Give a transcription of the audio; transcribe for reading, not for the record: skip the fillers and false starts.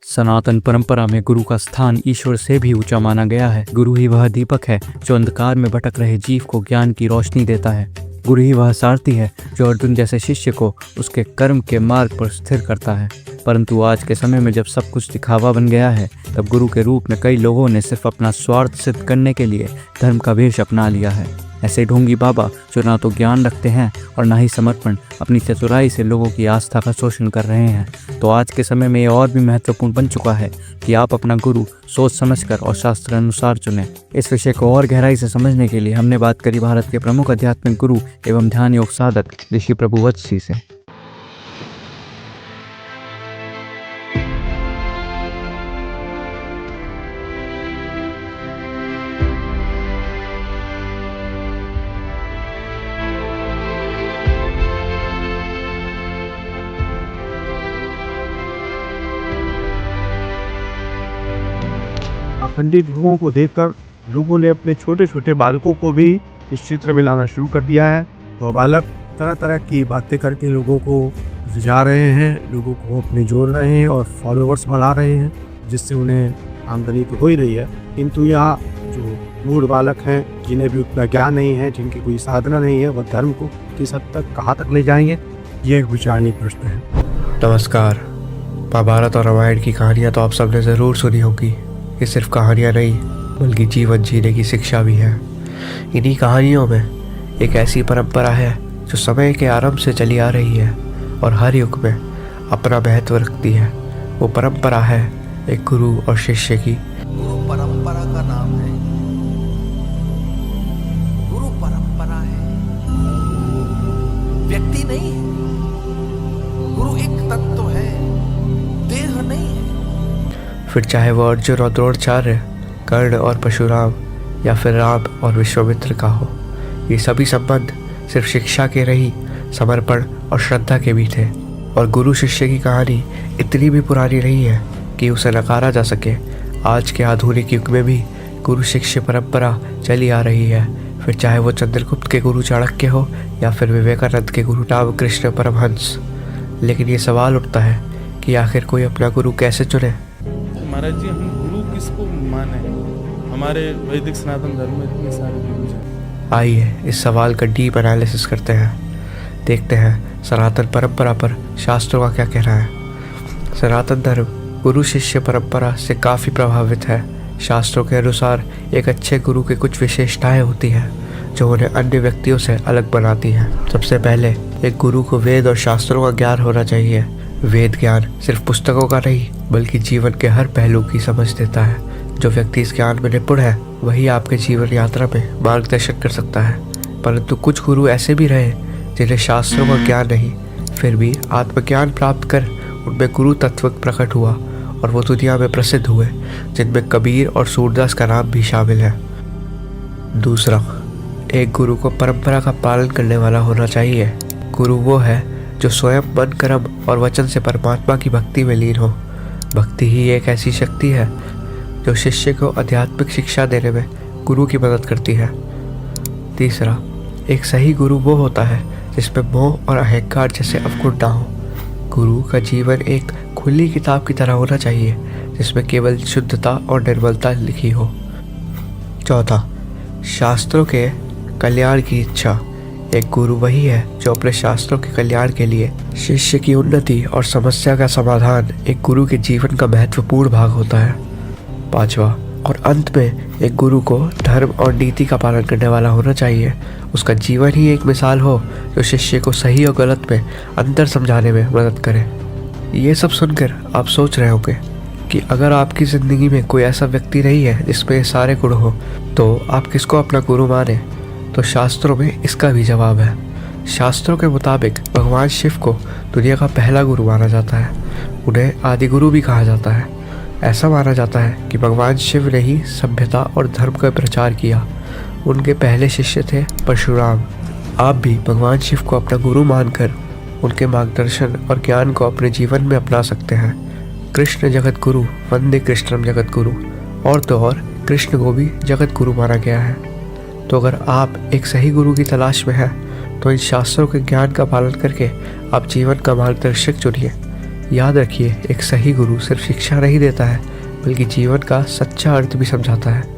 सनातन परंपरा में गुरु का स्थान ईश्वर से भी ऊंचा माना गया है। गुरु ही वह दीपक है जो अंधकार में भटक रहे जीव को ज्ञान की रोशनी देता है। गुरु ही वह सारथी है जो अर्जुन जैसे शिष्य को उसके कर्म के मार्ग पर स्थिर करता है। परंतु आज के समय में जब सब कुछ दिखावा बन गया है, तब गुरु के रूप में कई लोगों ने सिर्फ अपना स्वार्थ सिद्ध करने के लिए धर्म का वेश अपना लिया है। ऐसे ढोंगी बाबा जो ना तो ज्ञान रखते हैं और ना ही समर्पण, अपनी चतुराई से लोगों की आस्था का शोषण कर रहे हैं। तो आज के समय में ये और भी महत्वपूर्ण बन चुका है कि आप अपना गुरु सोच समझकर और शास्त्र अनुसार चुनें। इस विषय को और गहराई से समझने के लिए हमने बात करी भारत के प्रमुख आध्यात्मिक गुरु एवं ध्यान योग साधक ऋषि प्रभुवत्स से। पंडित गुरुओं को देखकर लोगों ने अपने छोटे छोटे बालकों को भी इस चित्र में लाना शुरू कर दिया है। तो बालक तरह तरह की बातें करके लोगों को रिझा रहे हैं, लोगों को अपने जोड़ रहे हैं और फॉलोअर्स बढ़ा रहे हैं, जिससे उन्हें आमदनी तो हो ही रही है। किंतु यहाँ जो मूढ़ बालक हैं, जिन्हें भी उतना ज्ञान नहीं है, जिनकी कोई साधना नहीं है, वह धर्म को किस हद तक कहाँ तक ले जाएंगे, ये एक विचारणीय प्रश्न है। नमस्कार। महाभारत और रामायण की कहानियाँ तो आप सबने ज़रूर सुनी होगी। ये सिर्फ कहानियाँ नहीं बल्कि जीवन जीने की शिक्षा भी है। इन्हीं कहानियों में एक ऐसी परंपरा है जो समय के आरंभ से चली आ रही है और हर युग में अपना महत्व रखती है। वो परंपरा है एक गुरु और शिष्य की। गुरु परंपरा का नाम है। गुरु परंपरा है, व्यक्ति नहीं है। गुरु एक तत्व है, देह नहीं है। फिर चाहे वो अर्जुन और द्रोणाचार्य, कर्ण और परशुराम या फिर राम और विश्वामित्र का हो, ये सभी संबंध सिर्फ शिक्षा के नहीं, समर्पण और श्रद्धा के भी थे। और गुरु शिष्य की कहानी इतनी भी पुरानी नहीं है कि उसे नकारा जा सके। आज के आधुनिक युग में भी गुरु शिष्य परंपरा चली आ रही है। फिर चाहे वो चंद्रगुप्त के गुरु चाणक्य हो या फिर विवेकानंद के गुरु रामकृष्ण परमहंस। लेकिन ये सवाल उठता है कि आखिर कोई अपना गुरु कैसे चुने। महाराज जी, हम गुरु किसको माने? हमारे वैदिक सनातन धर्म में इतने सारे गुरु हैं। आइए इस सवाल का डीप एनालिसिस करते हैं। देखते हैं सनातन परंपरा पर शास्त्रों का क्या कहना है। सनातन धर्म गुरु शिष्य परंपरा से काफ़ी प्रभावित है। शास्त्रों के अनुसार एक अच्छे गुरु की कुछ विशेषताएं होती हैं जो उन्हें अन्य व्यक्तियों से अलग बनाती हैं। सबसे पहले एक गुरु को वेद और शास्त्रों का ज्ञान होना चाहिए। वेद ज्ञान सिर्फ पुस्तकों का नहीं बल्कि जीवन के हर पहलू की समझ देता है। जो व्यक्ति इस ज्ञान में निपुण है वही आपके जीवन यात्रा में मार्गदर्शन कर सकता है। परंतु कुछ गुरु ऐसे भी रहे जिन्हें शास्त्रों का ज्ञान नहीं, फिर भी आत्मज्ञान प्राप्त कर उनमें गुरु तत्व प्रकट हुआ और वो दुनिया में प्रसिद्ध हुए, जिनमें कबीर और सूरदास का नाम भी शामिल है। दूसरा, एक गुरु को परंपरा का पालन करने वाला होना चाहिए। गुरु वो है जो स्वयं मन, कर्म और वचन से परमात्मा की भक्ति में लीन हो। भक्ति ही एक ऐसी शक्ति है जो शिष्य को आध्यात्मिक शिक्षा देने में गुरु की मदद करती है। तीसरा, एक सही गुरु वो होता है जिसमें मोह और अहंकार जैसे अवगुण ना हो। गुरु का जीवन एक खुली किताब की तरह होना चाहिए जिसमें केवल शुद्धता और निर्मलता लिखी हो। चौथा, शास्त्रों के कल्याण की इच्छा। एक गुरु वही है जो अपने शास्त्रों के कल्याण के लिए शिष्य की उन्नति और समस्या का समाधान एक गुरु के जीवन का महत्वपूर्ण भाग होता है। पांचवा और अंत में, एक गुरु को धर्म और नीति का पालन करने वाला होना चाहिए। उसका जीवन ही एक मिसाल हो जो शिष्य को सही और गलत में अंतर समझाने में मदद करे। ये सब सुनकर आप सोच रहे होंगे कि अगर आपकी ज़िंदगी में कोई ऐसा व्यक्ति नहीं है जिसमें ये सारे गुण हो, तो आप किसको अपना गुरु माने? तो शास्त्रों में इसका भी जवाब है। शास्त्रों के मुताबिक भगवान शिव को दुनिया का पहला गुरु माना जाता है। उन्हें आदि गुरु भी कहा जाता है। ऐसा माना जाता है कि भगवान शिव ने ही सभ्यता और धर्म का प्रचार किया। उनके पहले शिष्य थे परशुराम। आप भी भगवान शिव को अपना गुरु मानकर उनके मार्गदर्शन और ज्ञान को अपने जीवन में अपना सकते हैं। कृष्ण जगत गुरु वंदे कृष्णम जगत गुरु, और तो और कृष्ण को भी जगत गुरु माना गया है। तो अगर आप एक सही गुरु की तलाश में हैं तो इन शास्त्रों के ज्ञान का पालन करके आप जीवन का मार्गदर्शक चुनिए। याद रखिए, एक सही गुरु सिर्फ शिक्षा नहीं देता है, बल्कि जीवन का सच्चा अर्थ भी समझाता है।